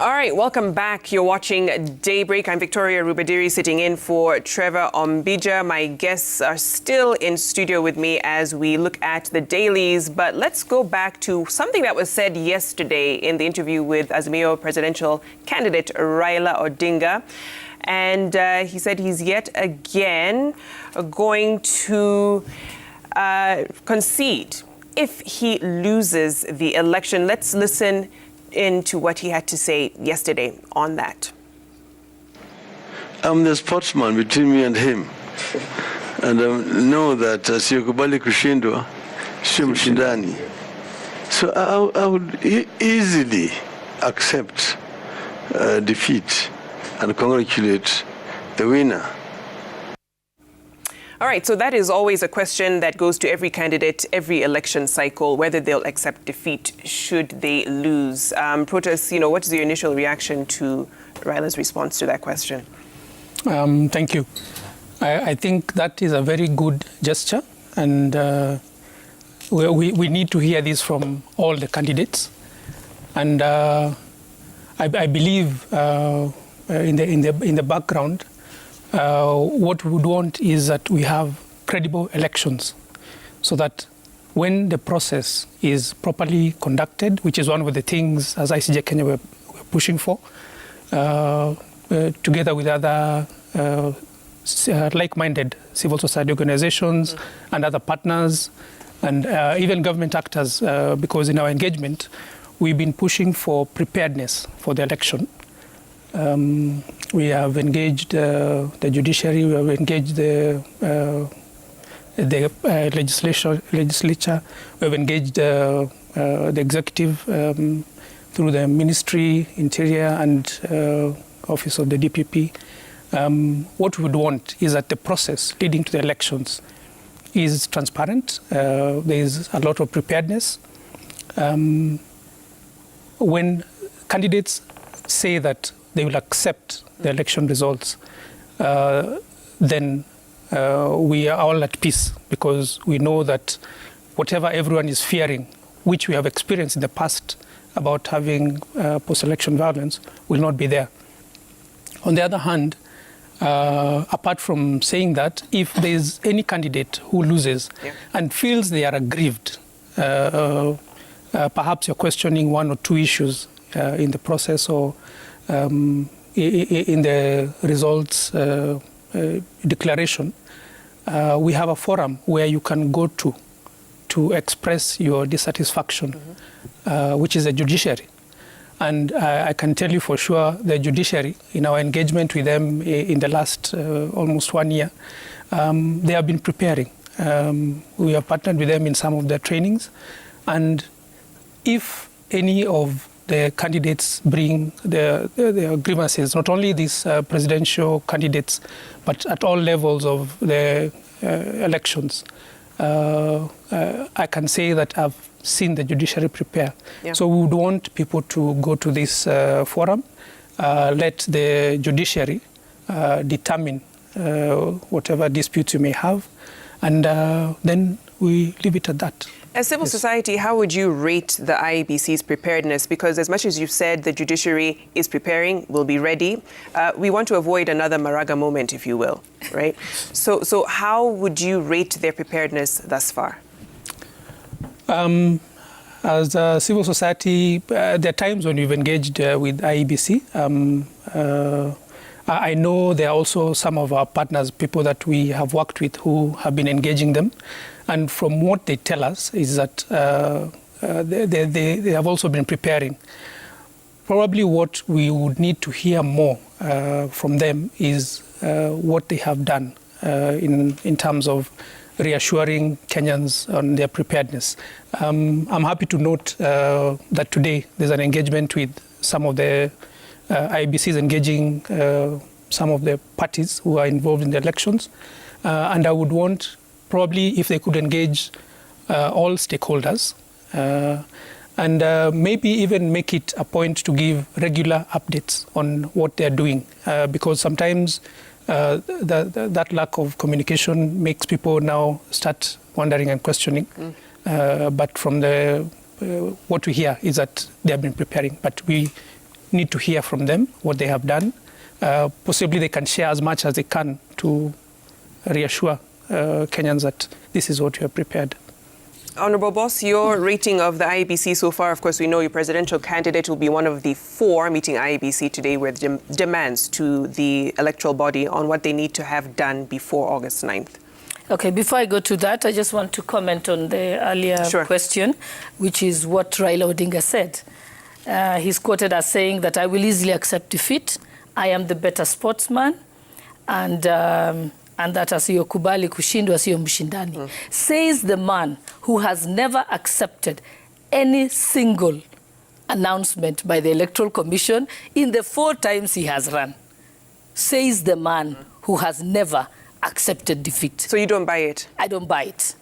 All right, welcome back. You're watching Daybreak. I'm Victoria Rubadiri sitting in for Trevor Ombija. My guests are still in studio with me as we look at the dailies. But let's go back to something that was said yesterday in the interview with Azimio presidential candidate Raila Odinga. And he said he's yet again going to concede if he loses the election. Let's listen into what he had to say yesterday on that. I'm the sportsman between me and him. And I know that siyokubali kushindwa, sio mshindani. So I would easily accept defeat and congratulate the winner. All right, so that is always a question that goes to every candidate, every election cycle, whether they'll accept defeat should they lose. Protas, what is your initial reaction to Raila's response to that question? Thank you. I think that is a very good gesture, and we need to hear this from all the candidates. And I believe in the background, what we would want is that we have credible elections, so that when the process is properly conducted, which is one of the things as ICJ Kenya we're pushing for, together with other like-minded civil society organizations and other partners, and even government actors, because in our engagement, we've been pushing for preparedness for the election. We have engaged the judiciary, we have engaged the legislature, we have engaged the executive through the Ministry, Interior and Office of the DPP. What we would want is that the process leading to the elections is transparent. There is a lot of preparedness. When candidates say that they will accept the election results, then we are all at peace, because we know that whatever everyone is fearing, which we have experienced in the past about having post-election violence, will not be there. On the other hand, apart from saying that, if there is any candidate who loses and feels they are aggrieved, perhaps you're questioning one or two issues in the process or in the results declaration, we have a forum where you can go to express your dissatisfaction, which is the judiciary. And I can tell you for sure, the judiciary, in our engagement with them in the last almost 1 year, they have been preparing. We have partnered with them in some of their trainings. And if any of the candidates bring their grievances, not only these presidential candidates, but at all levels of the elections, I can say that I've seen the judiciary prepare. So we would want people to go to this forum, let the judiciary determine whatever disputes you may have, and then we leave it at that. As civil society, how would you rate the IEBC's preparedness? Because as much as you've said the judiciary is preparing, will be ready, we want to avoid another Maraga moment, if you will, right? So how would you rate their preparedness thus far? As a civil society, there are times when we've engaged with IEBC. I know there are also some of our partners, people that we have worked with, who have been engaging them. And from what they tell us is that they have also been preparing. Probably what we would need to hear more from them is what they have done in terms of reassuring Kenyans on their preparedness. I'm happy to note that today there's an engagement with some of the IEBCs engaging some of the parties who are involved in the elections. And I would want, probably, if they could engage all stakeholders and maybe even make it a point to give regular updates on what they're doing, because sometimes that lack of communication makes people now start wondering and questioning. But from what we hear is that they have been preparing. But we need to hear from them what they have done. Possibly they can share as much as they can to reassure Kenyans that this is what you have prepared. Honorable Boss, your rating of the IEBC so far, of course, we know your presidential candidate will be one of the 4 meeting IEBC today with demands to the electoral body on what they need to have done before August 9th. Okay, before I go to that, I just want to comment on the earlier question, which is what Raila Odinga said. He's quoted as saying that I will easily accept defeat. I am the better sportsman, and that asiyokubali kushindwa siyo mshindani. Says the man who has never accepted any single announcement by the Electoral Commission in the 4 times he has run. Says the man who has never accepted defeat. So you don't buy it? I don't buy it.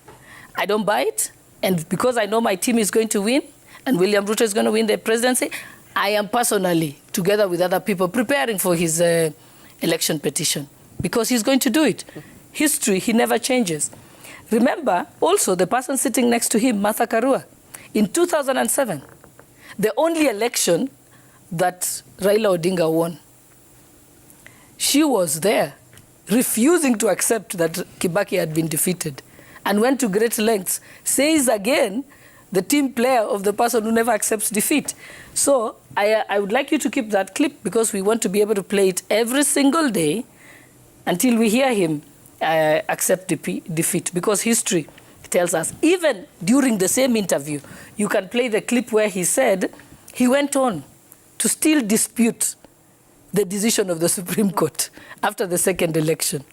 I don't buy it. And because I know my team is going to win, and William Ruto is going to win the presidency, I am personally, together with other people, preparing for his election petition. Because he's going to do it. History, he never changes. Remember, also, the person sitting next to him, Martha Karua, in 2007, the only election that Raila Odinga won, she was there, refusing to accept that Kibaki had been defeated, and went to great lengths, says again, the team player of the person who never accepts defeat. So I would like you to keep that clip, because we want to be able to play it every single day until we hear him accept defeat, because history tells us, even during the same interview, you can play the clip where he said he went on to still dispute the decision of the Supreme Court after the second election.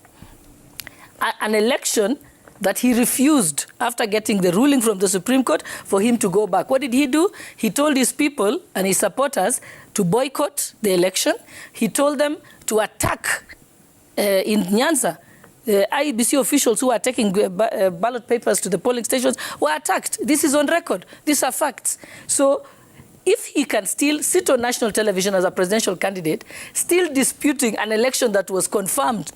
An election that he refused, after getting the ruling from the Supreme Court, for him to go back. What did he do? He told his people and his supporters to boycott the election. He told them to attack in Nyanza. The IEBC officials who are taking ballot papers to the polling stations were attacked. This is on record. These are facts. So if he can still sit on national television as a presidential candidate, still disputing an election that was confirmed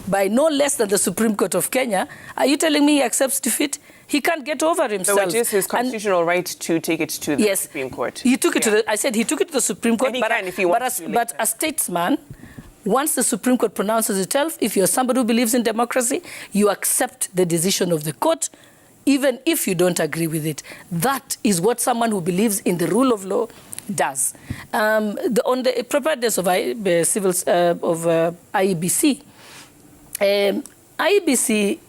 by no less than the Supreme Court of Kenya, are you telling me he accepts defeat? He can't get over himself. So it is his constitutional right to take it to the Supreme Court. He took it to the, I said he took it to the Supreme Court, but a statesman, once the Supreme Court pronounces itself, if you're somebody who believes in democracy, you accept the decision of the court, even if you don't agree with it. That is what someone who believes in the rule of law does. On the preparedness of IEBC, IEBC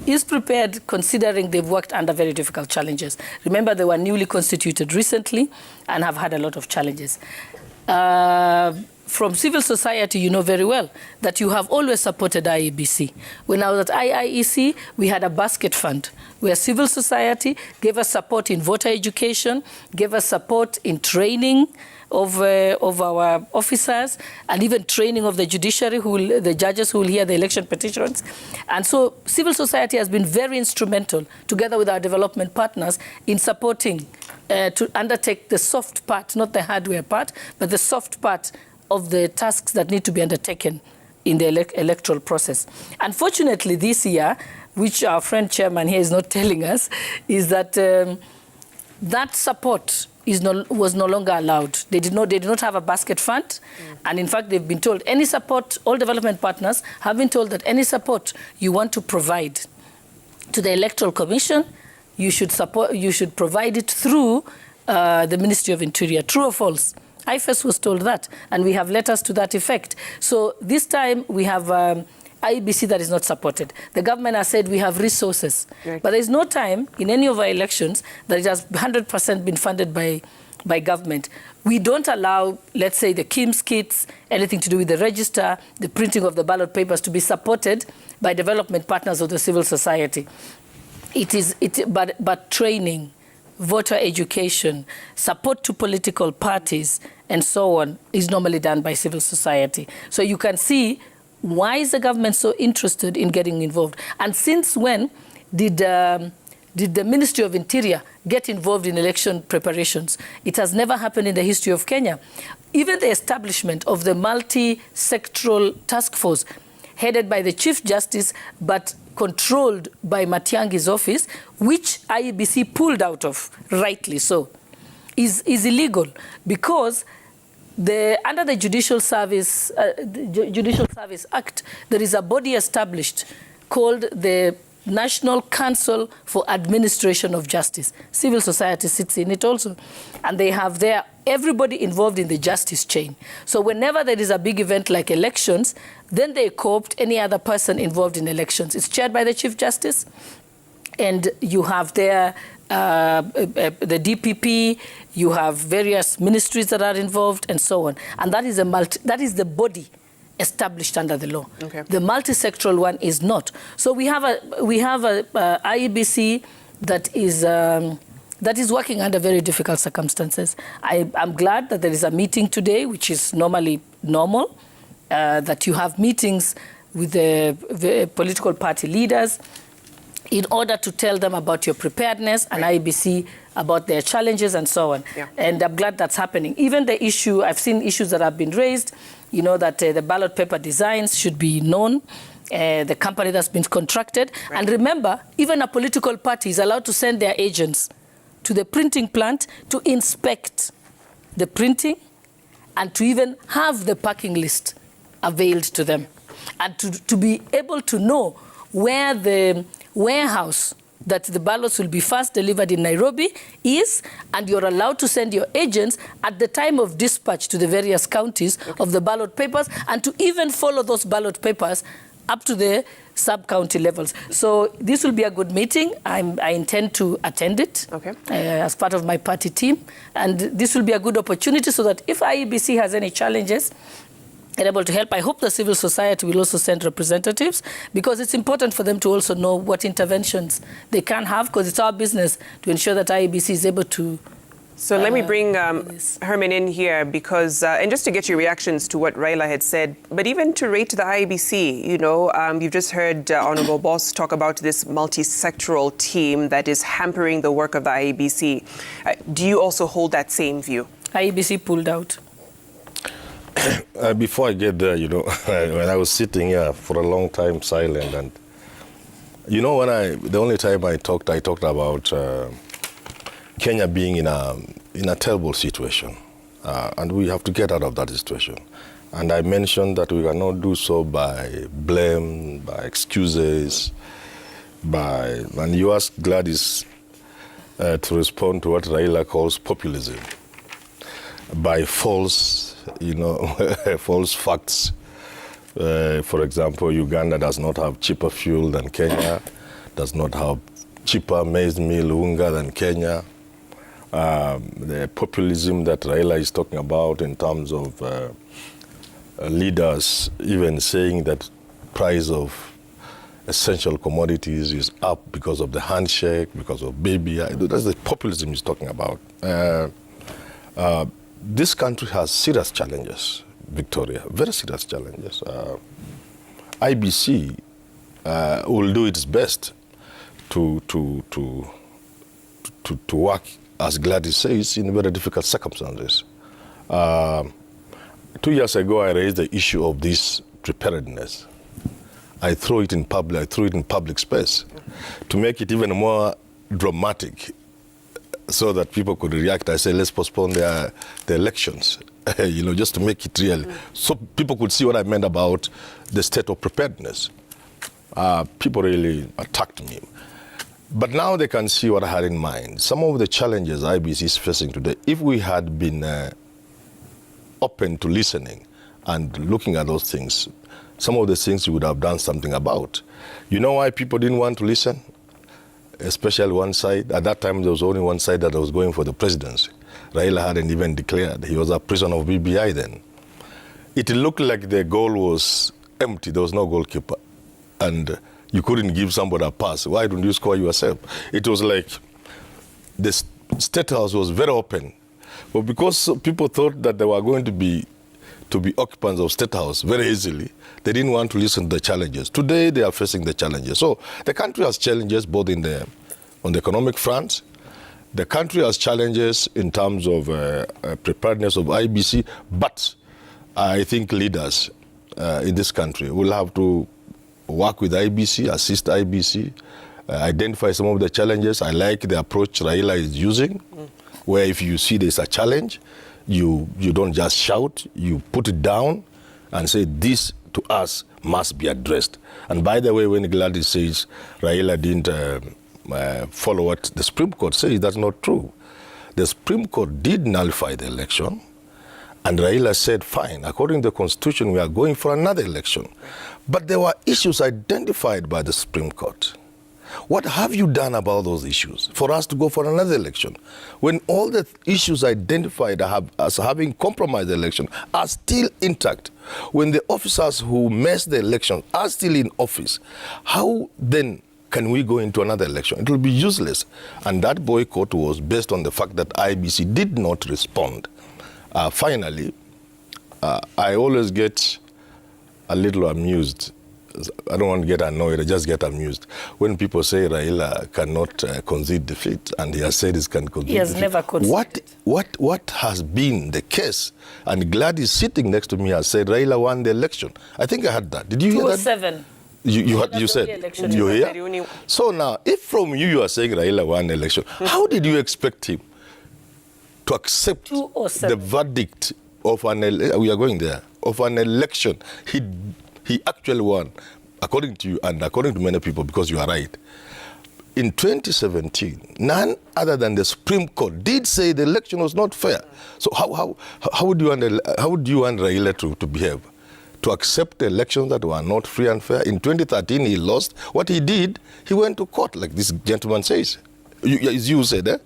is prepared considering they've worked under very difficult challenges. Remember, they were newly constituted recently and have had a lot of challenges. From civil society, you know very well that you have always supported IEBC. When I was at IIEC, we had a basket fund where civil society gave us support in voter education, gave us support in training of our officers, and even training of the judiciary, the judges who will hear the election petitions. And so civil society has been very instrumental, together with our development partners, in supporting to undertake the soft part, not the hardware part, but the soft part of the tasks that need to be undertaken in the electoral process. Unfortunately, this year, which our friend chairman here is not telling us, is that that support was no longer allowed. They did not have a basket fund, and in fact, they've been told any support. All development partners have been told that any support you want to provide to the Electoral Commission, you should provide it through the Ministry of Interior. True or false? IFES was told that, and we have letters to that effect. So this time we have IEBC that is not supported. The government has said we have resources, but there is no time in any of our elections that it has 100% been funded by government. We don't allow, let's say, the KIMS kits, anything to do with the register, the printing of the ballot papers to be supported by development partners of the civil society. But training, voter education, support to political parties, and so on, is normally done by civil society. So you can see, why is the government so interested in getting involved? And since when did the Ministry of Interior get involved in election preparations? It has never happened in the history of Kenya. Even the establishment of the multi-sectoral task force, headed by the Chief Justice, but controlled by Matiangi's office, which IEBC pulled out of, rightly so, is illegal, because under the Judicial Service Act, there is a body established called the National Council for Administration of Justice. Civil society sits in it also. And they have there everybody involved in the justice chain. So whenever there is a big event like elections, then they co-opt any other person involved in elections. It's chaired by the Chief Justice. And you have there the DPP, you have various ministries that are involved, and so on. And that is the body established under the law. Okay. The multi-sectoral one is not. So we have a IEBC that is working under very difficult circumstances. I'm glad that there is a meeting today, which is normally normal, that you have meetings with the political party leaders in order to tell them about your preparedness and IEBC about their challenges and so on. Yeah. And I'm glad that's happening. Even the issue, I've seen issues that have been raised, you know, that the ballot paper designs should be known, the company that's been contracted. Right. And remember, even a political party is allowed to send their agents to the printing plant to inspect the printing and to even have the packing list availed to them. And to be able to know where the warehouse that the ballots will be first delivered in Nairobi is, and you're allowed to send your agents at the time of dispatch to the various counties of the ballot papers, and to even follow those ballot papers up to the sub-county levels. So this will be a good meeting. I intend to attend it as part of my party team, and this will be a good opportunity so that if IEBC has any challenges, they're able to help. I hope the civil society will also send representatives, because it's important for them to also know what interventions they can have, because it's our business to ensure that IEBC is able to. So let me bring Herman in here, because, and just to get your reactions to what Raila had said, but even to rate the IEBC, you know, you've just heard Honorable Boss talk about this multi-sectoral team that is hampering the work of the IEBC. Do you also hold that same view? IEBC pulled out. Before I get there, you know, when I was sitting here for a long time silent, and you know, the only time I talked about Kenya being in a terrible situation, and we have to get out of that situation. And I mentioned that we cannot do so by blame, by excuses, and you asked Gladys to respond to what Raila calls populism, by false, you know, false facts. For example, Uganda does not have cheaper fuel than Kenya, does not have cheaper maize meal unga than Kenya. The populism that Raila is talking about in terms of leaders even saying that price of essential commodities is up because of the handshake, because of baby. That's the populism he's talking about. This country has serious challenges, Victoria, very serious challenges. IBC will do its best to work, as Gladys says, in very difficult circumstances. 2 years ago, I raised the issue of this preparedness. I threw it in public space to make it even more dramatic, so that people could react. I said, let's postpone the elections, you know, just to make it real, so people could see what I meant about the state of preparedness. People really attacked me. But now they can see what I had in mind. Some of the challenges IBC is facing today, if we had been open to listening and looking at those things, some of the things we would have done something about. You know why people didn't want to listen? Especially one side. At that time, there was only one side that was going for the presidency. Raila hadn't even declared. He was a prisoner of BBI then. It looked like the goal was empty. There was no goalkeeper. And you couldn't give somebody a pass. Why don't you score yourself? It was like the State House was very open. But because people thought that they were going to be occupants of State House very easily, they didn't want to listen to the challenges. Today, they are facing the challenges. So the country has challenges both on the economic front. The country has challenges in terms of preparedness of IBC, but I think leaders in this country will have to work with IBC, assist IBC, identify some of the challenges. I like the approach Raila is using. where if you see there's a challenge, you don't just shout, you put it down and say this to us must be addressed. And by the way, when Gladys says Raila didn't follow what the Supreme Court says, that's not true. The Supreme Court did nullify the election, and Raila said, fine, according to the Constitution, we are going for another election. But there were issues identified by the Supreme Court. What have you done about those issues for us to go for another election? When all the issues identified as having compromised the election are still intact, when the officers who messed the election are still in office, how then can we go into another election? It will be useless. And that boycott was based on the fact that IBC did not respond. Finally, I always get a little amused. I don't want to get annoyed, I just get amused when people say Raila cannot concede defeat, and he has said he can concede defeat. He has never conceded. What has been the case? And Gladys sitting next to me has said Raila won the election. I think I heard that. Did you hear that? 207. You said, you hear? So now, if from you are saying Raila won the election, how did you expect him to accept the verdict of we are going there, of an election? He actually won, according to you and according to many people, because you are right. In 2017, none other than the Supreme Court did say the election was not fair. So how would you want Raila to behave? To accept the elections that were not free and fair? In 2013, he lost. What he did, he went to court, like this gentleman says. As you said,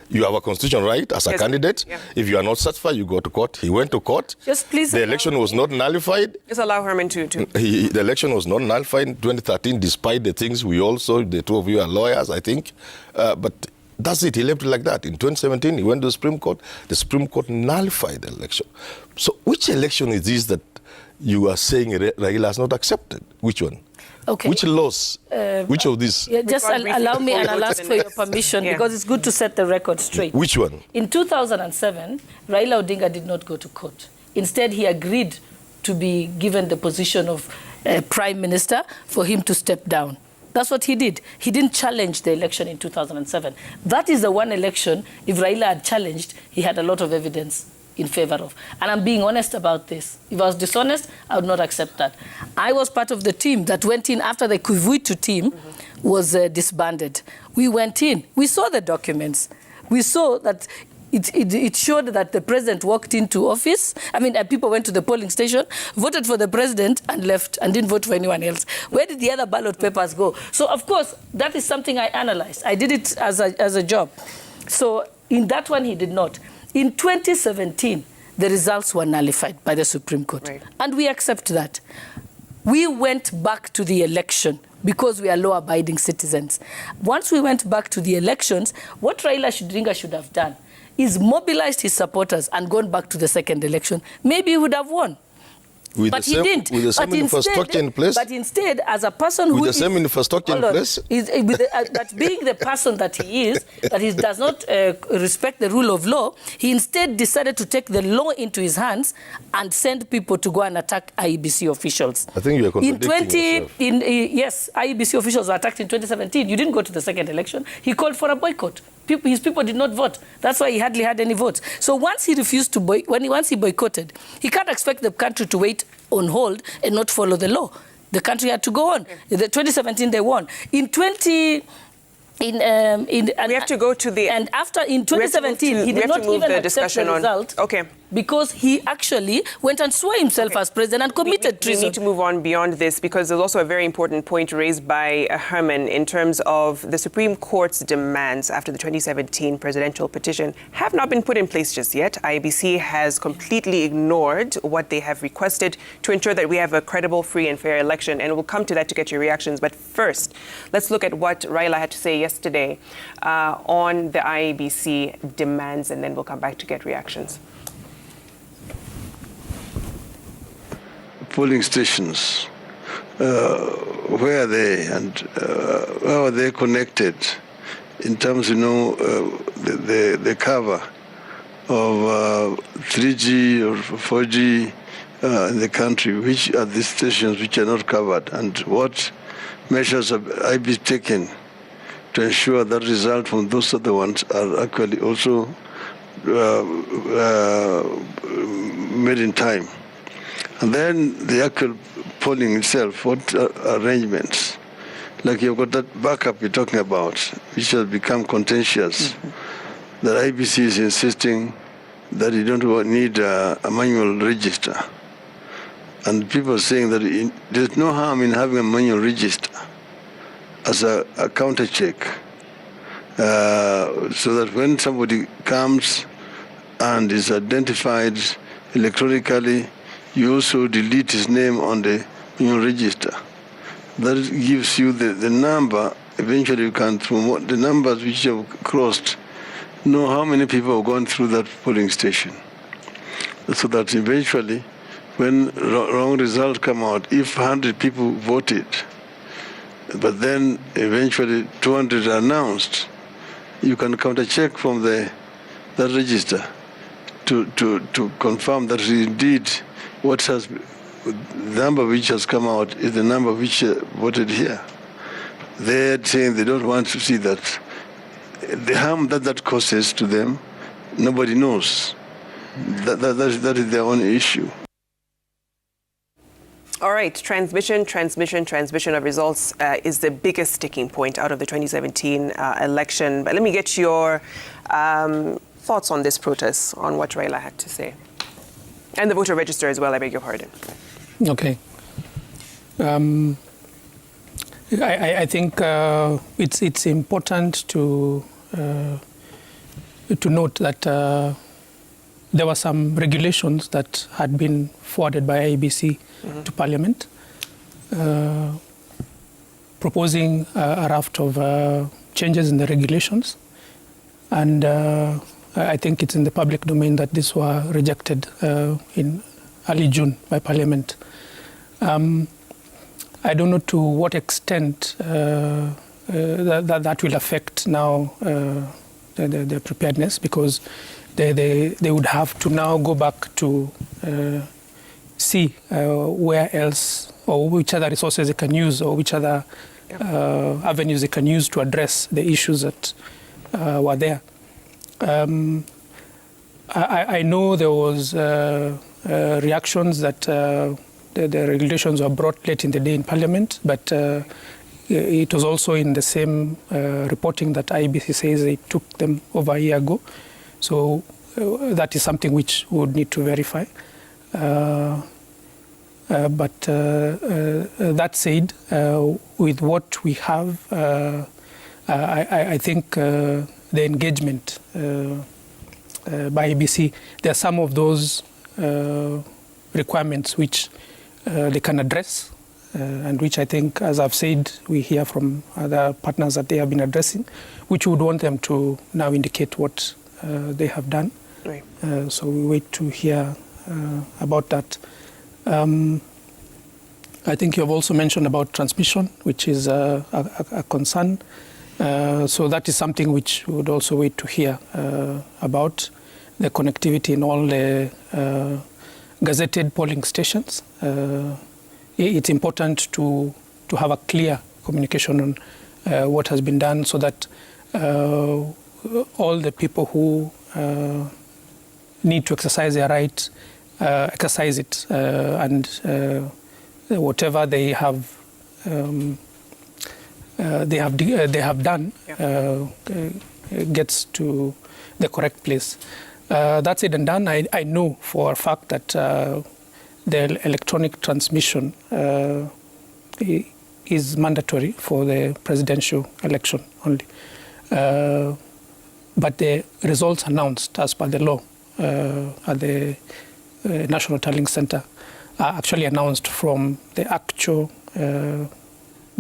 you have a constitutional right as a candidate. Yeah. If you are not satisfied, you go to court. He went to court. Just please. The election was not nullified. Just allow Herman to. The election was not nullified in 2013, despite the things we all saw. The two of you are lawyers, I think. But that's it. He left it like that. In 2017, he went to the Supreme Court. The Supreme Court nullified the election. So which election is this that you are saying Raila has not accepted? Which one? Okay. Which laws? Which of these? Yeah, just allow me, and I'll ask for your permission, because it's good to set the record straight. Which one? In 2007, Raila Odinga did not go to court. Instead, he agreed to be given the position of Prime Minister for him to step down. That's what he did. He didn't challenge the election in 2007. That is the one election, if Raila had challenged, he had a lot of evidence in favor of. And I'm being honest about this. If I was dishonest, I would not accept that. I was part of the team that went in after the Kivuitu team was disbanded. We went in. We saw the documents. We saw that it showed that the president walked into office. I mean, people went to the polling station, voted for the president and left and didn't vote for anyone else. Where did the other ballot papers go? So, of course, that is something I analyzed. I did it as a job. So, in that one, he did not. In 2017, the results were nullified by the Supreme Court. Right. And we accept that. We went back to the election because we are law-abiding citizens. Once we went back to the elections, what Raila Odinga should have done is mobilized his supporters and gone back to the second election. Maybe he would have won. But he didn't. With the same infrastructure in place? But instead, as a person who is... With the same infrastructure in place? That being the person that he is, that he does not respect the rule of law, he instead decided to take the law into his hands and send people to go and attack IEBC officials. I think you are contradicting yourself. Yes, IEBC officials were attacked in 2017. You didn't go to the second election. He called for a boycott. His people did not vote. That's why he hardly had any votes. So once he refused to once he boycotted, he can't expect the country to wait on hold and not follow the law. The country had to go on. In 2017, they won. In we have to go to the... And after, in 2017, he did not even accept the result. Okay. Because he actually went and swore himself as president and committed treason. We need to move on beyond this, because there's also a very important point raised by Herman in terms of the Supreme Court's demands after the 2017 presidential petition have not been put in place just yet. IEBC has completely ignored what they have requested to ensure that we have a credible, free and fair election. And we'll come to that to get your reactions. But first, let's look at what Raila had to say yesterday on the IEBC demands, and then we'll come back to get reactions. Polling stations, where are they, and how are they connected in terms, the cover of 3G or 4G in the country? Which are the stations which are not covered, and what measures have IEBC taken to ensure that results from those other ones are actually also made in time. And then the actual polling itself, what arrangements? Like you've got that backup you're talking about, which has become contentious. That IBC is insisting that you don't need a manual register. And people are saying that there's no harm in having a manual register as a counter check, so that when somebody comes and is identified electronically, you also delete his name on the manual register. That gives you the number. Eventually you can, through the numbers which you have crossed, know how many people have gone through that polling station. So that eventually, when wrong results come out, if 100 people voted, but then eventually 200 are announced, you can counter-check from that register to confirm that indeed the number which has come out is the number which voted here. They're saying they don't want to see that. The harm that causes to them, nobody knows. That is their own issue. All right, transmission of results is the biggest sticking point out of the 2017 election. But let me get your thoughts on this protest, on what Raila had to say. And the voter register as well, I beg your pardon. Okay. I think it's important to note that there were some regulations that had been forwarded by IEBC to Parliament, proposing a raft of changes in the regulations. And I think it's in the public domain that these were rejected in early June by Parliament. I don't know to what extent that will affect now the preparedness, because they would have to now go back to see where else or which other resources they can use, or which other avenues they can use to address the issues that were there. I know there was reactions that the regulations were brought late in the day in Parliament, but it was also in the same reporting that IEBC says it took them over a year ago. So that is something which we would need to verify. But that said, with what we have, I think the engagement by IEBC, there are some of those requirements which they can address, and which I think, as I've said, we hear from other partners that they have been addressing, which we would want them to now indicate what they have done. Right. So we wait to hear about that. I think you have also mentioned about transmission, which is a concern. So that is something which we would also wait to hear about, the connectivity in all the gazetted polling stations. It's important to have a clear communication on what has been done, so that all the people who need to exercise their right exercise it, and whatever they have done gets to the correct place. That's it and done. I know for a fact that the electronic transmission is mandatory for the presidential election only. But the results announced as per the law at the National Tallying Center are actually announced from the actual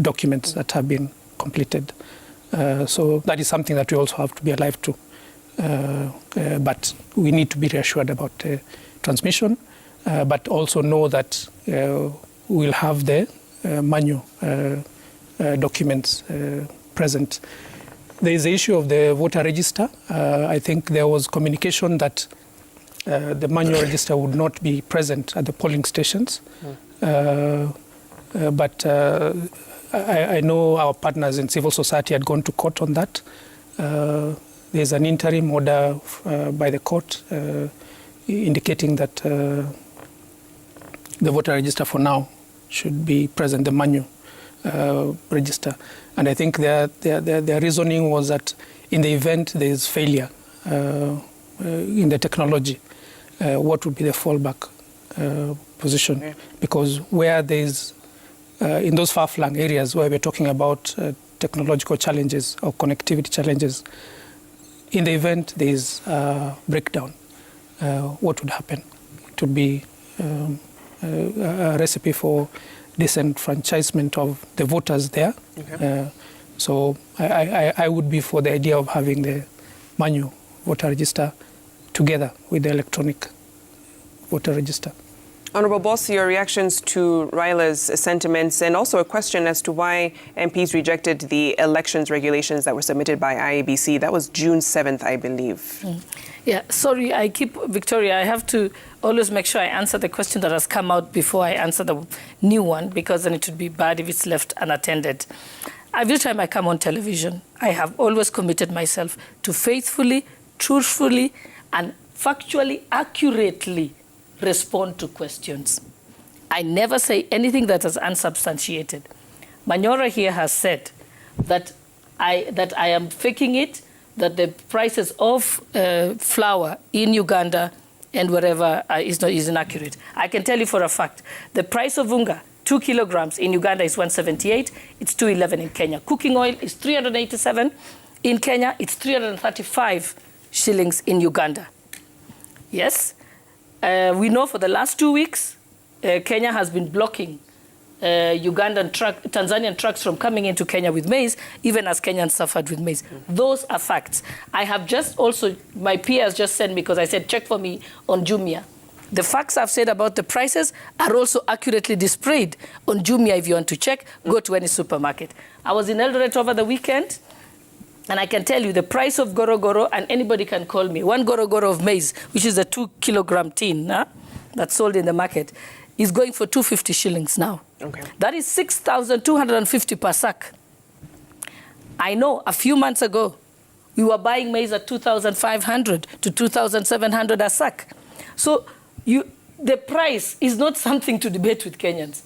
documents that have been completed. So that is something that we also have to be alive to. But we need to be reassured about the transmission, but also know that we'll have the manual documents present. There is the issue of the voter register. I think there was communication that the manual register would not be present at the polling stations. But I know our partners in civil society had gone to court on that. there's an interim order by the court indicating that the voter register for now should be present, the manual register. And I think their reasoning was that in the event there is failure in the technology, what would be the fallback position? Yeah. Because where there's, in those far-flung areas where we're talking about technological challenges or connectivity challenges, in the event there is breakdown, what would happen? It would be a recipe for disenfranchisement of the voters there. Okay. So I would be for the idea of having the manual voter register together with the electronic voter register. Honourable Boss, your reactions to Raila's sentiments, and also a question as to why MPs rejected the elections regulations that were submitted by IEBC. That was June 7th, I believe. Yeah, sorry, Victoria, I have to always make sure I answer the question that has come out before I answer the new one, because then it would be bad if it's left unattended. Every time I come on television, I have always committed myself to faithfully, truthfully, and factually, accurately respond to questions. I never say anything that is unsubstantiated. Manyora here has said that I am faking it, that the prices of flour in Uganda and wherever is inaccurate. I can tell you for a fact, the price of unga, 2 kilograms in Uganda is 178, it's 211 in Kenya. Cooking oil is 387 in Kenya, it's 335 shillings in Uganda. Yes, we know for the last 2 weeks, Kenya has been blocking Tanzanian trucks from coming into Kenya with maize, even as Kenyans suffered with maize. Those are facts. I have just also, my peers just sent me, because I said, check for me on Jumia. The facts I've said about the prices are also accurately displayed on Jumia. If you want to check, go to any supermarket. I was in Eldoret over the weekend, and I can tell you the price of goro, and anybody can call me, 1 goro of maize, which is a 2-kilogram tin that's sold in the market, is going for 250 shillings now. Okay. That is 6,250 per sack. I know a few months ago, we were buying maize at 2,500 to 2,700 a sack. So the price is not something to debate with Kenyans.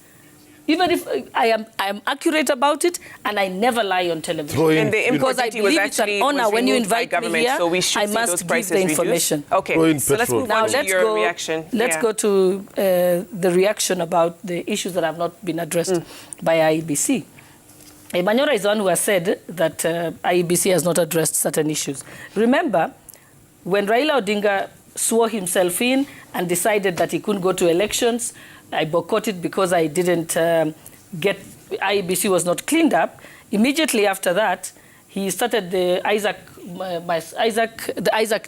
Even if I am accurate about it, and I never lie on television. Because I believe it's an honor when you invite me here, so I must give the information. Okay, so let's move on to your reaction. Let's go to the reaction about the issues that have not been addressed by IEBC. Manyora is the one who has said that IEBC has not addressed certain issues. Remember, when Raila Odinga swore himself in and decided that he couldn't go to elections, I boycotted because I didn't IEBC was not cleaned up. Immediately after that, he started the Isaac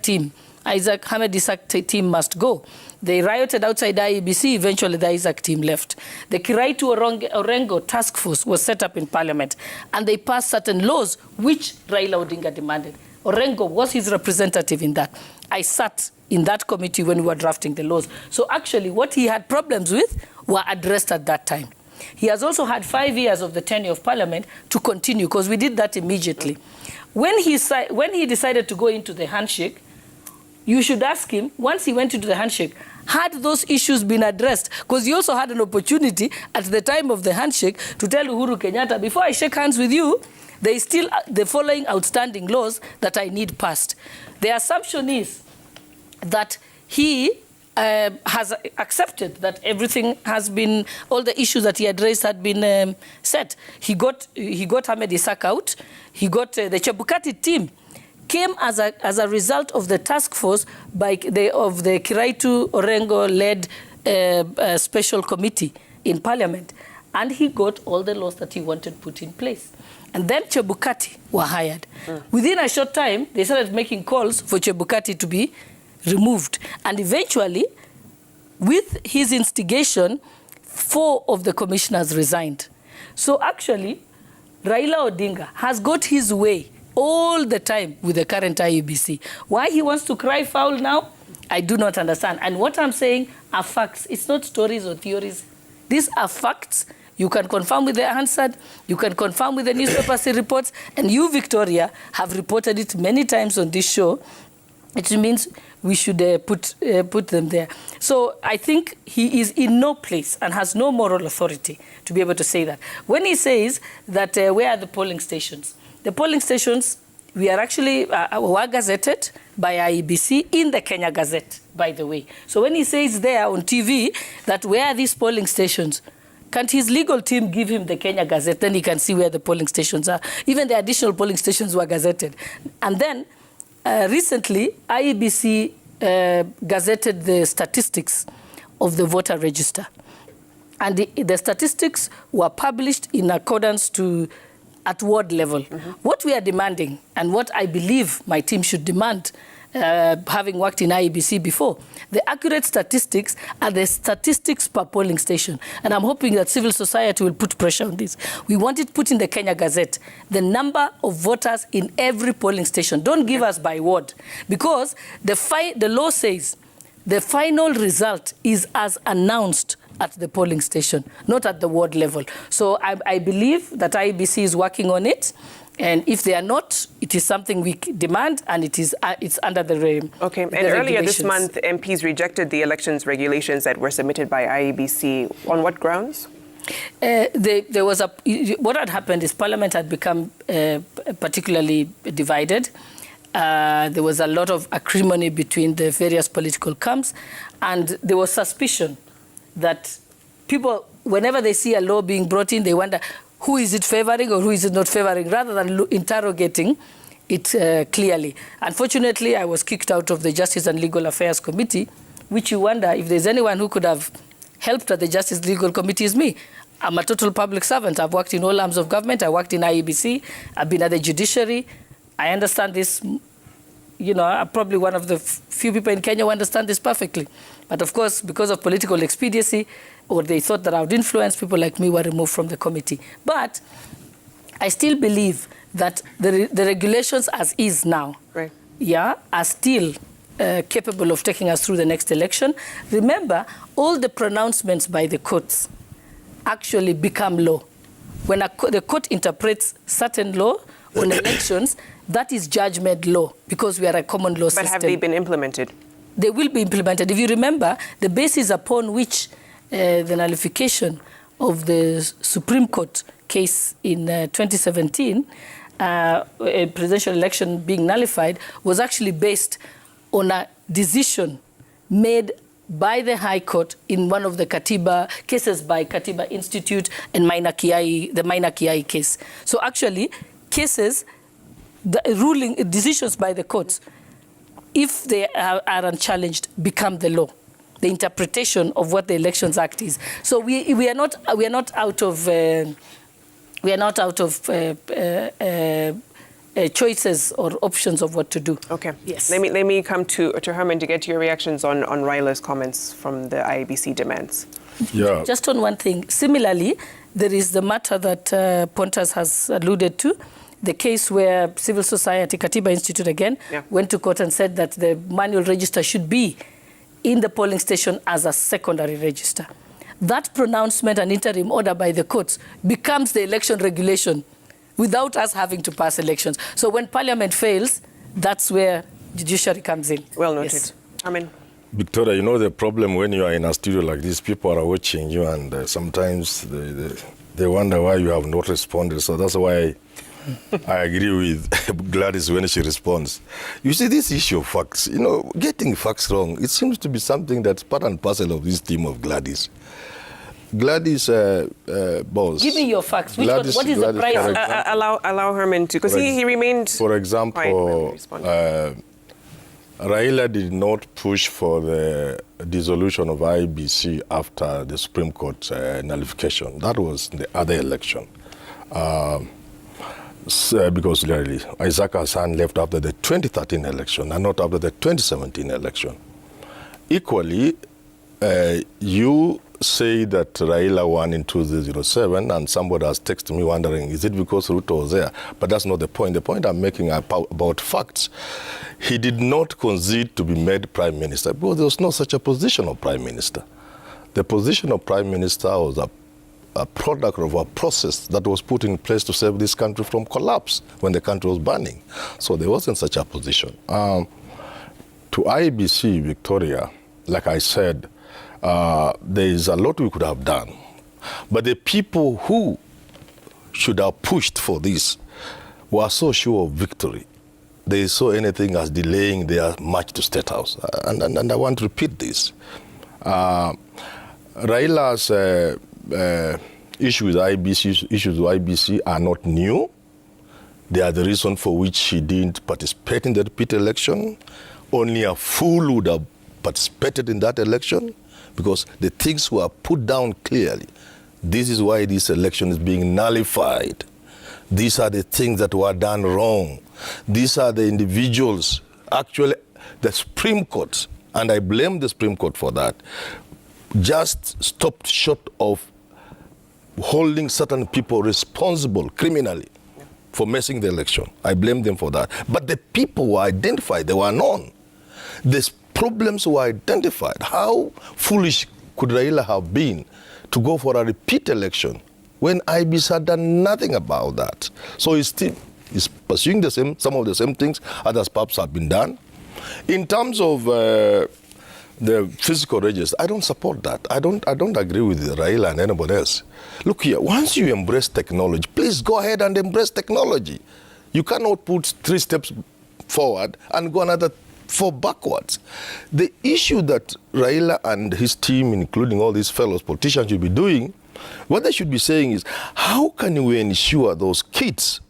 team. Ahmed Isaac team must go. They rioted outside IEBC. Eventually, the Isaac team left. The Kiraitu Orengo task force was set up in parliament, and they passed certain laws which Raila Odinga demanded. Orengo was his representative in that. I sat in that committee when we were drafting the laws. So actually, what he had problems with were addressed at that time. He has also had 5 years of the tenure of parliament to continue, because we did that immediately. When he decided to go into the handshake, you should ask him, once he went into the handshake, had those issues been addressed? Because he also had an opportunity at the time of the handshake to tell Uhuru Kenyatta, before I shake hands with you, there is still the following outstanding laws that I need passed. The assumption is that he has accepted that everything has been, all the issues that he addressed had been set. He got Ahmed Isaac out. He got the Chebukati team came as a result of the task force of the Kiraitu Orengo-led special committee in parliament. And he got all the laws that he wanted put in place. And then Chebukati were hired. Within a short time, they started making calls for Chebukati to be removed. And eventually, with his instigation, 4 of the commissioners resigned. So actually, Raila Odinga has got his way all the time with the current IEBC. Why he wants to cry foul now, I do not understand. And what I'm saying are facts. It's not stories or theories. These are facts. You can confirm with the Hansard, you can confirm with the newspapers reports, and you, Victoria, have reported it many times on this show. It means we should put them there. So I think he is in no place and has no moral authority to be able to say that. When he says that where are the polling stations? The polling stations, we are actually were gazetted by IEBC in the Kenya Gazette, by the way. So when he says there on TV that where are these polling stations, can't his legal team give him the Kenya Gazette? Then he can see where the polling stations are. Even the additional polling stations were gazetted. And then recently, IEBC gazetted the statistics of the voter register. And the statistics were published in accordance to at ward level. What we are demanding, and what I believe my team should demand, having worked in IEBC before, the accurate statistics are the statistics per polling station. And I'm hoping that civil society will put pressure on this. We want it put in the Kenya Gazette, the number of voters in every polling station. Don't give us by ward, because the law says the final result is as announced at the polling station, not at the ward level. So I believe that IEBC is working on it. And if they are not, it is something we demand, and it's under the Okay. And earlier this month, MPs rejected the elections regulations that were submitted by IEBC. On what grounds? There was what had happened is Parliament had become particularly divided. There was a lot of acrimony between the various political camps, and there was suspicion that people, whenever they see a law being brought in, they wonder, who is it favoring or who is it not favoring, rather than interrogating it clearly. Unfortunately, I was kicked out of the Justice and Legal Affairs Committee, which you wonder if there's anyone who could have helped at the Justice Legal Committee is me. I'm a total public servant. I've worked in all arms of government. I worked in IEBC. I've been at the judiciary. I understand this. You know, I'm probably one of the few people in Kenya who understand this perfectly. But of course, because of political expediency, or they thought that I would influence, people like me were removed from the committee. But I still believe that the regulations as is now, right, are still capable of taking us through the next election. Remember, all the pronouncements by the courts actually become law. When the court interprets certain law on elections, that is judgment law, because we are a common law system. But have they been implemented? They will be implemented. If you remember, the basis upon which the nullification of the Supreme Court case in 2017, a presidential election being nullified, was actually based on a decision made by the High Court in one of the Katiba cases by Katiba Institute and the Maina Kiai case. So actually, cases, the ruling decisions by the courts, if they are unchallenged, become the law, the interpretation of what the Elections Act is. So we are not out of choices or options of what to do. Okay. Yes. Let me come to Herman to get your reactions on Raila's comments from the IEBC demands. Yeah. Just on one thing. Similarly, there is the matter that Protas has alluded to, the case where civil society, Katiba Institute again, went to court and said that the manual register should be in the polling station as a secondary register. That pronouncement and interim order by the courts becomes the election regulation without us having to pass elections. So when Parliament fails, that's where judiciary comes in. Well noted. Yes. Amen. Victoria, you know the problem when you are in a studio like this, people are watching you, and sometimes they wonder why you have not responded. So that's why I agree with Gladys when she responds. You see, this issue of facts, you know, getting facts wrong, it seems to be something that's part and parcel of this team of Gladys. Gladys, boss. Give me your facts. What is the price? Allow Herman to, because he remained. For example, Raila did not push for the dissolution of IEBC after the Supreme Court nullification. That was the other election. Because really, Isaac Hassan left after the 2013 election and not after the 2017 election. Equally, you say that Raila won in 2007, and somebody has texted me wondering, is it because Ruto was there? But that's not the point. The point I'm making about facts. He did not concede to be made prime minister because there was no such a position of prime minister. The position of prime minister was a product of a process that was put in place to save this country from collapse when the country was burning. So there wasn't such a position. To IBC, Victoria, like I said, there is a lot we could have done. But the people who should have pushed for this were so sure of victory. They saw anything as delaying their march to State House. And I want to repeat this. Raila's issues with IBC are not new. They are the reason for which he didn't participate in the repeat election. Only a fool would have participated in that election because the things were put down clearly. This is why this election is being nullified. These are the things that were done wrong. These are the individuals, actually the Supreme Court, and I blame the Supreme Court for that, just stopped short of holding certain people responsible criminally for messing the election. I blame them for that. But the people were identified, they were known. These problems were identified. How foolish could Raila have been to go for a repeat election when IBC had done nothing about that? So he's pursuing some of the same things others perhaps have been done. In terms of the physical register, I don't support that. I don't agree with Raila and anybody else. Look here, once you embrace technology, please go ahead and embrace technology. You cannot put 3 steps forward and go another 4 backwards. The issue that Raila and his team, including all these fellows politicians, should be doing, what they should be saying is, how can we ensure those kits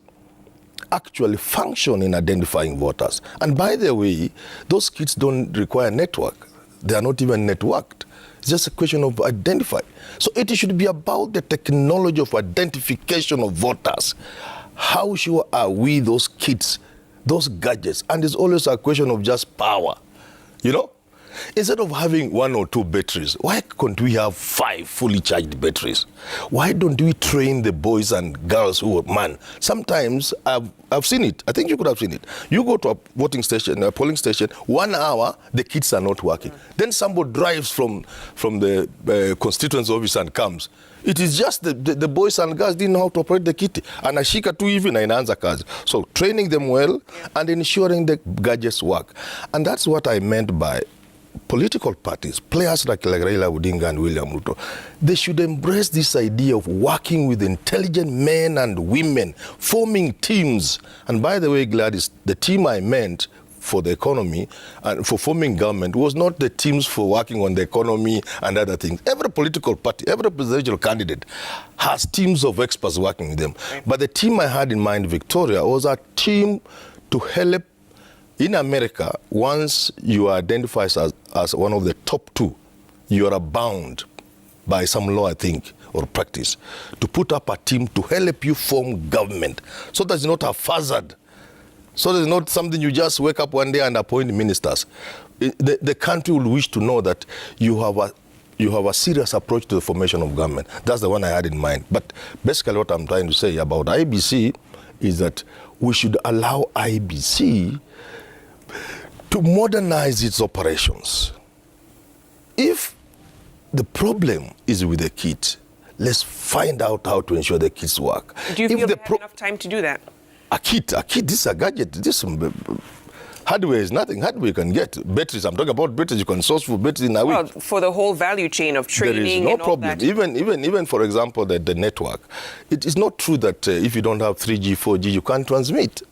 actually function in identifying voters? And by the way, those kits don't require network. They are not even networked. It's just a question of identifying. So it should be about the technology of identification of voters. How sure are we those kits, those gadgets? And it's always a question of just power, you know? Instead of having 1 or 2 batteries, why can't we have 5 fully charged batteries? Why don't we train the boys and girls who, man, sometimes I've seen it. I think you could have seen it. You go to a voting station, a polling station, 1 hour, the kits are not working. Then somebody drives from the constituency office and comes. It is just the boys and girls didn't know how to operate the kit. And ashika tu even inaanza kazi. So training them well and ensuring the gadgets work. And that's what I meant by political parties, players like Raila Odinga and William Ruto. They should embrace this idea of working with intelligent men and women, forming teams. And by the way, Gladys, the team I meant for the economy and for forming government was not the teams for working on the economy and other things. Every political party, every presidential candidate has teams of experts working with them. Right. But the team I had in mind, Victoria, was a team to help. In America, once you are identified as one of the top 2, you are bound by some law, I think, or practice, to put up a team to help you form government. So that's not a hazard. So there's not something you just wake up one day and appoint ministers. The country will wish to know that you have a serious approach to the formation of government. That's the one I had in mind. But basically what I'm trying to say about IBC is that we should allow IBC to modernize its operations. If the problem is with the kit, let's find out how to ensure the kits work. Do you feel they have enough time to do that? A kit, this is a gadget. This hardware is nothing. Hardware can get. Batteries, I'm talking about batteries. You can source for batteries in a week. Well, for the whole value chain of training. There is no and problem. All that. Even for example, the network. It is not true that if you don't have 3G, 4G, you can't transmit.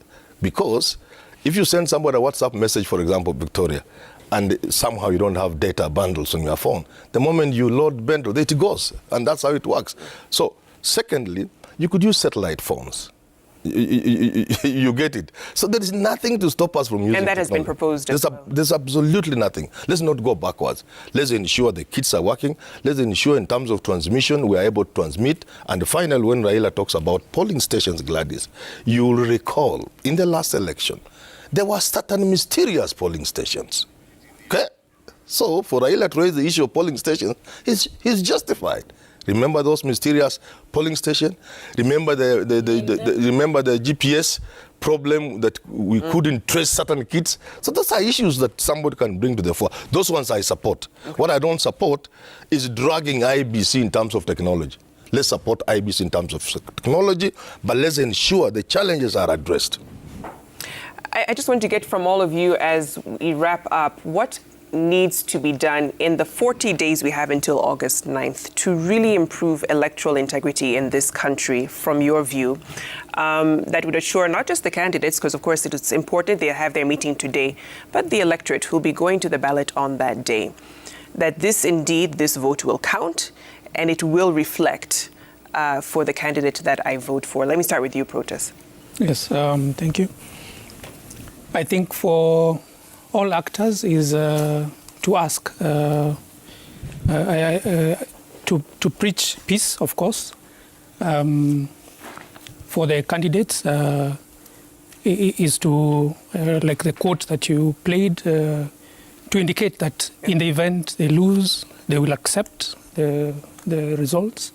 Because if you send somebody a WhatsApp message, for example, Victoria, and somehow you don't have data bundles on your phone, the moment you load bundle, it goes. And that's how it works. So, secondly, you could use satellite phones. You get it. So there is nothing to stop us from using And that technology. has been proposed as well. There's absolutely nothing. Let's not go backwards. Let's ensure the kits are working. Let's ensure in terms of transmission, we are able to transmit. And finally, when Raila talks about polling stations, Gladys, you will recall in the last election, there were certain mysterious polling stations. Okay? So for Raila to raise the issue of polling stations, he's justified. Remember those mysterious polling stations? Remember remember the GPS problem that we couldn't trace certain kits? So those are issues that somebody can bring to the fore. Those ones I support. Okay. What I don't support is dragging IBC in terms of technology. Let's support IBC in terms of technology, but let's ensure the challenges are addressed. I just want to get from all of you as we wrap up, what needs to be done in the 40 days we have until August 9th to really improve electoral integrity in this country, from your view, that would assure not just the candidates, because of course it's important they have their meeting today, but the electorate who will be going to the ballot on that day, that this vote will count and it will reflect for the candidate that I vote for. Let me start with you, Protas. Yes, thank you. I think for all actors is to ask, to preach peace, of course. For the candidates is to, like the quote that you played, to indicate that in the event they lose, they will accept the results.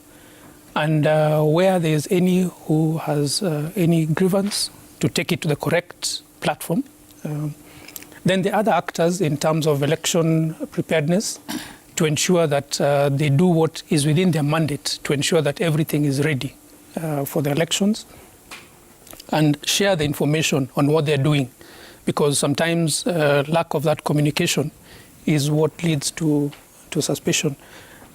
And where there's any who has any grievance, to take it to the correct platform. Then the other actors in terms of election preparedness, to ensure that they do what is within their mandate, to ensure that everything is ready for the elections, and share the information on what they're doing, because sometimes lack of that communication is what leads to suspicion.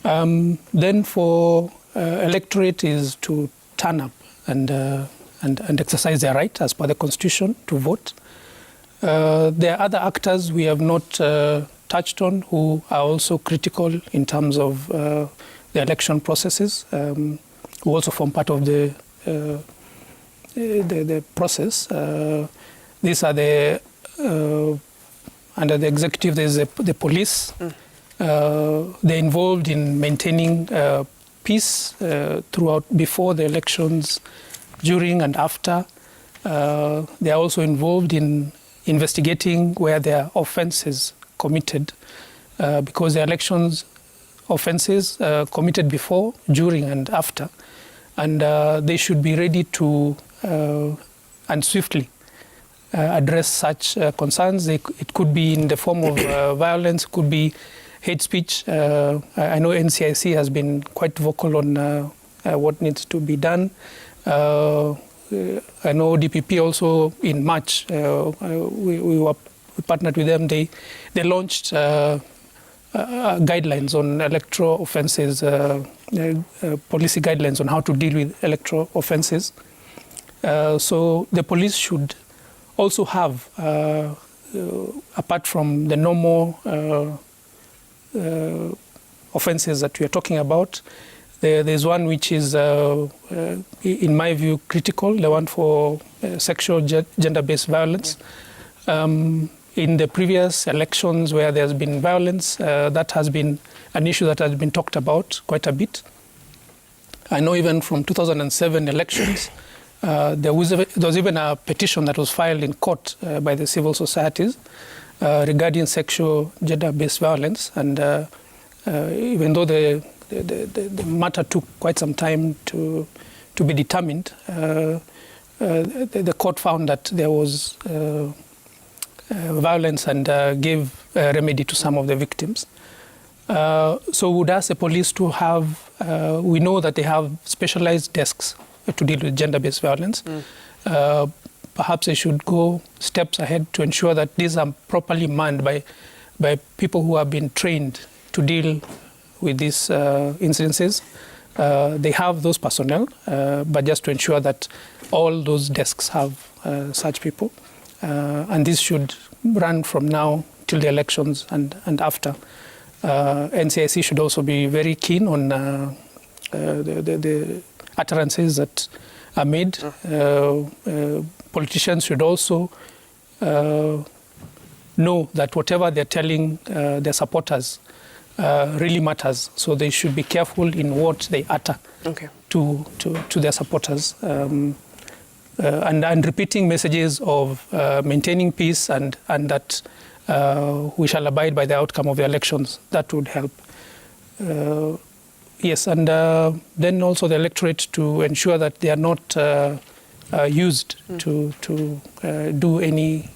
Then for electorate is to turn up and exercise their right as per the Constitution to vote. There are other actors we have not touched on who are also critical in terms of the election processes, who also form part of the process. These are the under the executive. There's the police. They're involved in maintaining peace throughout, before the elections, during and after. They are also involved in investigating where there are offences committed, because the elections offences committed before, during and after, and they should be ready to and swiftly address such concerns. It could be in the form of violence, could be hate speech. I know NCIC has been quite vocal on what needs to be done. I know DPP also in March, we partnered with them. They launched guidelines on electoral offences, policy guidelines on how to deal with electoral offences. So the police should also have, apart from the normal offences that we are talking about, there's one which is, in my view, critical, the one for sexual gender-based violence. In the previous elections where there's been violence, that has been an issue that has been talked about quite a bit. I know even from 2007 elections, there was even a petition that was filed in court by the civil societies regarding sexual gender-based violence. And even though the matter took quite some time to be determined, the court found that there was violence and gave remedy to some of the victims. So we would ask the police to have, we know that they have specialized desks to deal with gender-based violence. Perhaps they should go steps ahead to ensure that these are properly manned by people who have been trained to deal with these incidences. They have those personnel, but just to ensure that all those desks have such people. And this should run from now till the elections and after. NCIC should also be very keen on the utterances that are made. Politicians should also know that whatever they're telling their supporters really matters. So they should be careful in what they utter to their supporters. And repeating messages of maintaining peace and that we shall abide by the outcome of the elections. That would help. Yes, and then also the electorate to ensure that they are not used to do any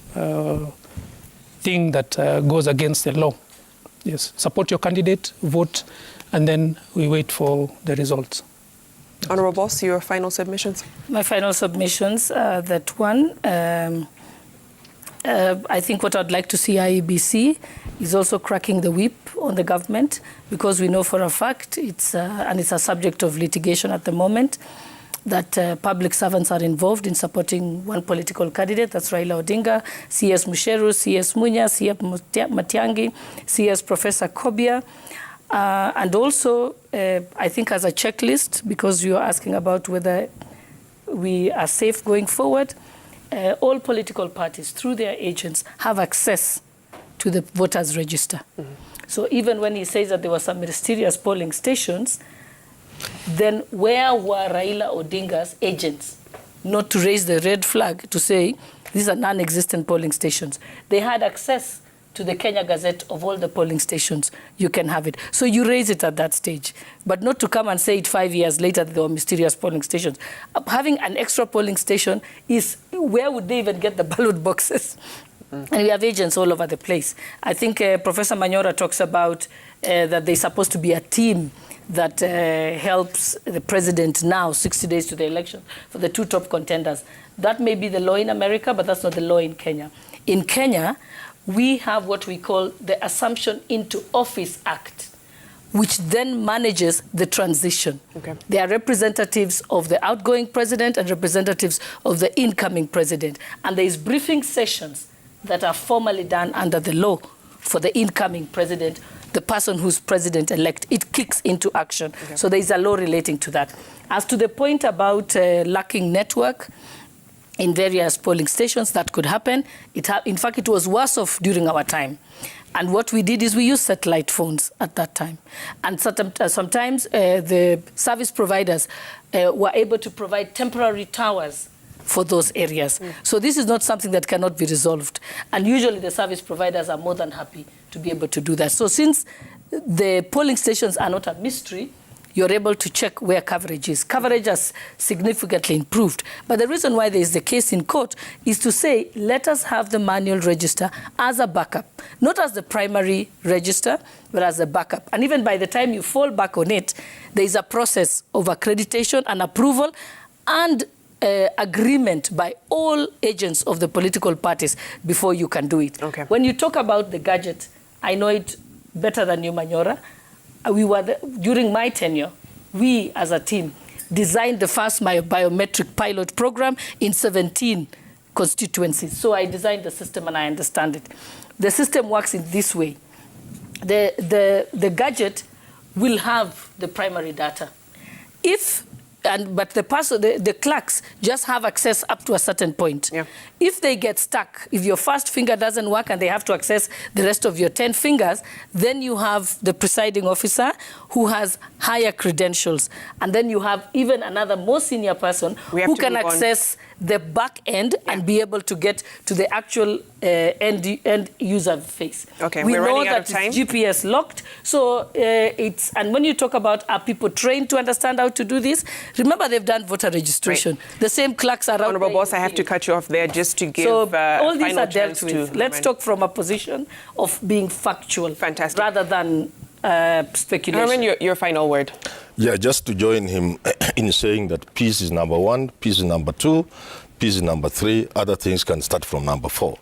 thing that goes against the law. Yes, support your candidate, vote, and then we wait for the results. Honourable Boss, your final submissions? My final submissions, that one, I think what I'd like to see IEBC is also cracking the whip on the government, because we know for a fact, and it's a subject of litigation at the moment, that public servants are involved in supporting one political candidate, that's Raila Odinga, CS Musheru, CS Munya, CS Matiangi, CS Professor Kobia. And also, I think as a checklist, because you're asking about whether we are safe going forward, all political parties, through their agents, have access to the voters' register. Mm-hmm. So even when he says that there were some mysterious polling stations, then where were Raila Odinga's agents? Not to raise the red flag to say, these are non-existent polling stations. They had access to the Kenya Gazette of all the polling stations. You can have it. So you raise it at that stage, but not to come and say it 5 years later that there were mysterious polling stations. Having an extra polling station is, where would they even get the ballot boxes? And we have agents all over the place. I think Professor Manyora talks about that there's supposed to be a team that helps the president now, 60 days to the election, for the two top contenders. That may be the law in America, but that's not the law in Kenya. In Kenya, we have what we call the Assumption into Office Act, which then manages the transition. Okay. They are representatives of the outgoing president and representatives of the incoming president. And there is briefing sessions that are formally done under the law for the incoming president, the person who's president-elect. It kicks into action. Okay. So there is a law relating to that. As to the point about lacking network in various polling stations, that could happen. In fact, it was worse off during our time. And what we did is we used satellite phones at that time. And sometimes the service providers were able to provide temporary towers for those areas. So this is not something that cannot be resolved. And usually the service providers are more than happy to be able to do that. So since the polling stations are not a mystery, you're able to check where coverage is. Coverage has significantly improved. But the reason why there is the case in court is to say, let us have the manual register as a backup, not as the primary register, but as a backup. And even by the time you fall back on it, there is a process of accreditation and approval and agreement by all agents of the political parties before you can do it. Okay. When you talk about the gadget, I know it better than you, Manyora. During my tenure, we as a team designed the first biometric pilot program in 17 constituencies. So I designed the system and I understand it. The system works in this way. The gadget will have the primary data. But the clerks just have access up to a certain point. Yeah. If they get stuck, if your first finger doesn't work and they have to access the rest of your 10 fingers, then you have the presiding officer who has higher credentials. And then you have even another more senior person who can access the back end and be able to get to the actual end user face. Okay, we know that it's GPS locked. So and when you talk about are people trained to understand how to do this, remember they've done voter registration. Right. The same clerks are out. Honourable Boss, I have to cut you off there just to give all these are dealt with. Let's talk from a position of being factual. Fantastic. Rather than speculation. Herman, your final word. Yeah, just to join him in saying that peace is number one, peace is number two, peace is number three. Other things can start from number four.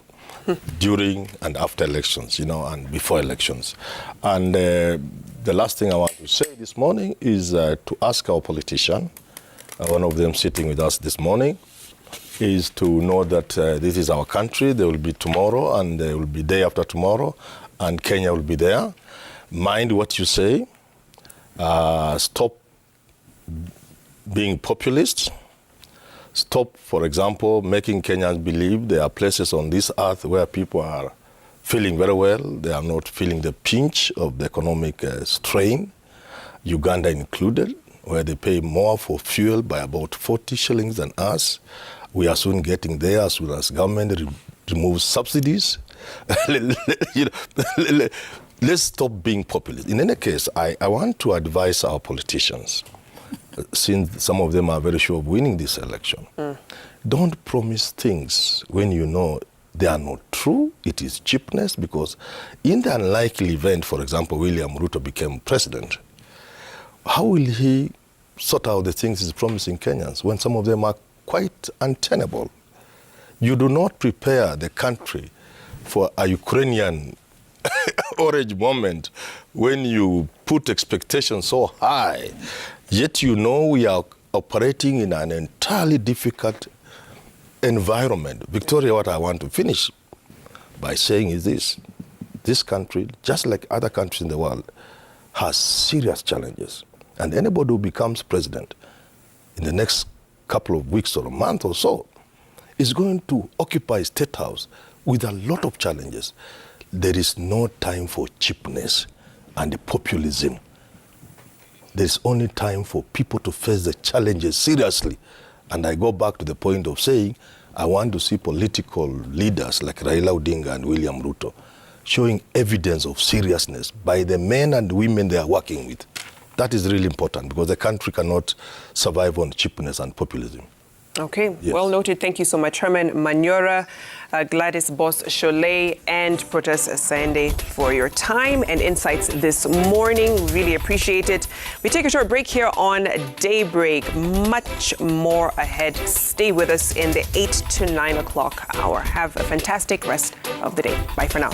During and after elections, and before elections. And the last thing I want to say this morning is to ask our politician, one of them sitting with us this morning, is to know that this is our country. There will be tomorrow and there will be day after tomorrow, and Kenya will be there. Mind what you say. Stop being populist. Stop, for example, making Kenyans believe there are places on this earth where people are feeling very well. They are not feeling the pinch of the economic strain, Uganda included, where they pay more for fuel by about 40 shillings than us. We are soon getting there as soon as government removes subsidies. Let's stop being populist. In any case, I want to advise our politicians, since some of them are very sure of winning this election, don't promise things when you know they are not true. It is cheapness, because in the unlikely event, for example, William Ruto became president, how will he sort out the things he's promising Kenyans when some of them are quite untenable. You do not prepare the country for a Ukrainian orange moment when you put expectations so high, yet you know we are operating in an entirely difficult environment. Victoria, what I want to finish by saying is this country, just like other countries in the world, has serious challenges. And anybody who becomes president in the next couple of weeks or a month or so is going to occupy State House with a lot of challenges. There is no time for cheapness and populism. There's only time for people to face the challenges seriously. And I go back to the point of saying, I want to see political leaders like Raila Odinga and William Ruto showing evidence of seriousness by the men and women they are working with. That is really important because the country cannot survive on cheapness and populism. Okay, yes. Well noted. Thank you so much, Herman Manyora, Gladys Boss-Cholet, and Protas Saende for your time and insights this morning. Really appreciate it. We take a short break here on Daybreak. Much more ahead. Stay with us in the 8 to 9 o'clock hour. Have a fantastic rest of the day. Bye for now.